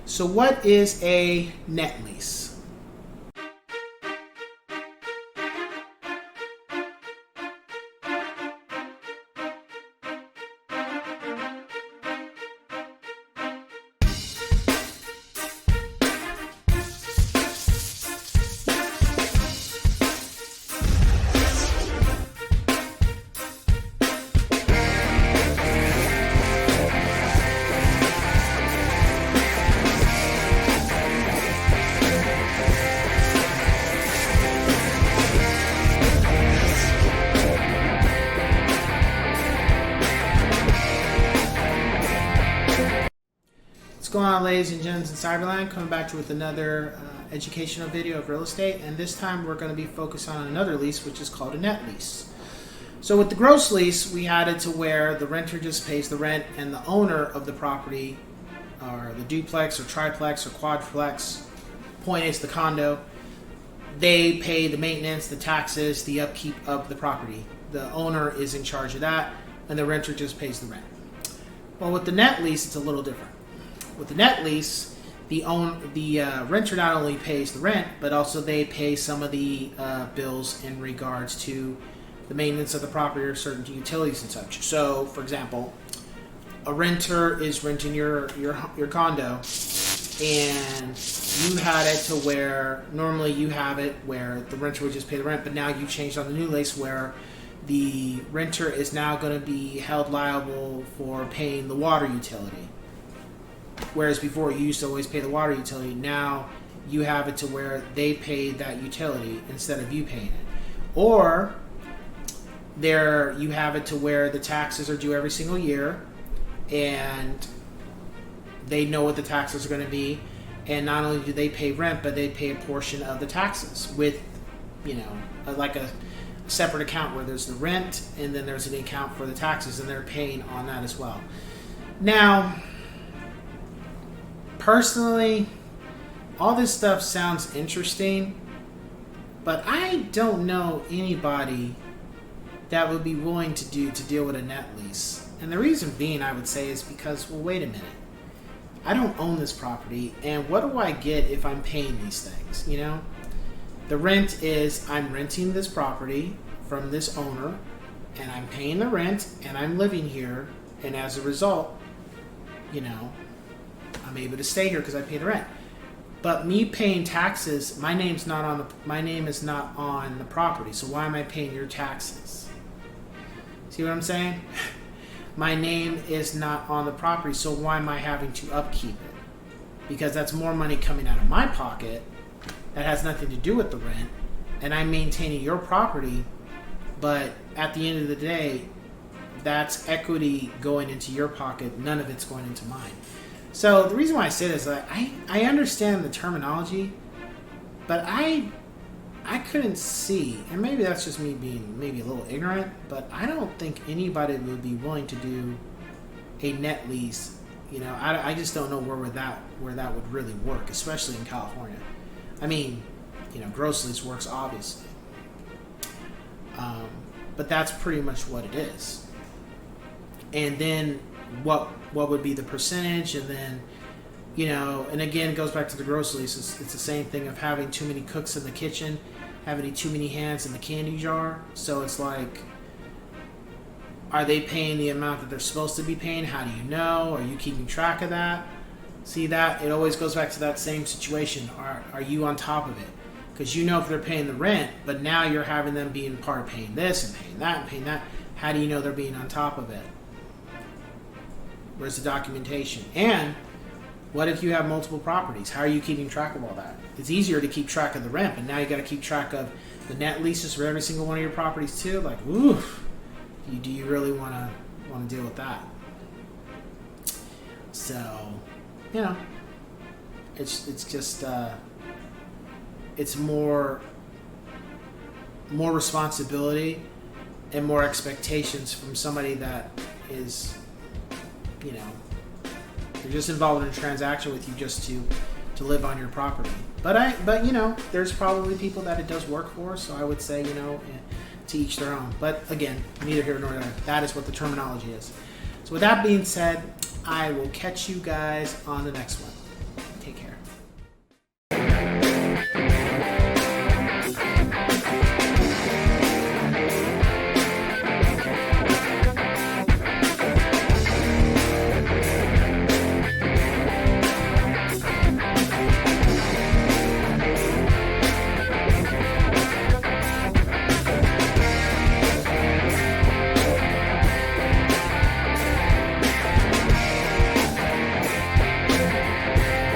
So what is a net lease? What's going on, ladies and gents in Cyberland? Coming back to you with another educational video of real estate, and this time we're going to be focused on another lease, which is called a net lease. So with the gross lease, we had it to where the renter just pays the rent, and the owner of the property, or the duplex or triplex or quadplex, point is the condo, they pay the maintenance, the taxes, the upkeep of the property. The owner is in charge of that, and the renter just pays the rent. Well, with the net lease, it's a little different. With the net lease, the renter not only pays the rent, but also they pay some of the bills in regards to the maintenance of the property or certain utilities and such. So, for example, a renter is renting your condo, and you had it to where normally you have it where the renter would just pay the rent, but now you changed on the new lease where the renter is now going to be held liable for paying the water utility. Whereas before you used to always pay the water utility, now you have it to where they pay that utility instead of you paying it. Or you have it to where the taxes are due every single year, and they know what the taxes are going to be, and not only do they pay rent, but they pay a portion of the taxes with, like a separate account where there's the rent and then there's an account for the taxes, and they're paying on that as well. Now, personally, all this stuff sounds interesting, but I don't know anybody that would be willing to deal with a net lease. And the reason being, I would say, is because, well, wait a minute. I don't own this property, and what do I get if I'm paying these things, The rent is I'm renting this property from this owner, and I'm paying the rent, and I'm living here, and as a result, I'm able to stay here because I pay the rent. But me paying taxes, my name is not on the property. So why am I paying your taxes? See what I'm saying? My name is not on the property, so why am I having to upkeep it? Because that's more money coming out of my pocket that has nothing to do with the rent, and I'm maintaining your property, but at the end of the day, that's equity going into your pocket. None of it's going into mine. So the reason why I say this is that I understand the terminology, but I couldn't see, and maybe that's just me being maybe a little ignorant, but I don't think anybody would be willing to do a net lease. I just don't know where that would really work, especially in California. I mean, gross lease works obviously, but that's pretty much what it is. And then what would be the percentage, and then and again, it goes back to the gross lease. It's the same thing of having too many cooks in the kitchen, having too many hands in the candy jar. So it's like, are they paying the amount that they're supposed to be paying? How do you know? Are you keeping track of that? See, that it always goes back to that same situation. Are you on top of it? Because if they're paying the rent, but now you're having them being part of paying this and paying that and paying that. How do you know they're being on top of it? Where's the documentation? And what if you have multiple properties? How are you keeping track of all that? It's easier to keep track of the rent, but now you got to keep track of the net leases for every single one of your properties too. Like, oof, do you really want to deal with that? So, it's just it's more responsibility and more expectations from somebody that is, they're just involved in a transaction with you just to live on your property. But there's probably people that it does work for, so I would say, to each their own. But again, neither here nor there. That is what the terminology is. So with that being said, I will catch you guys on the next one. Take care.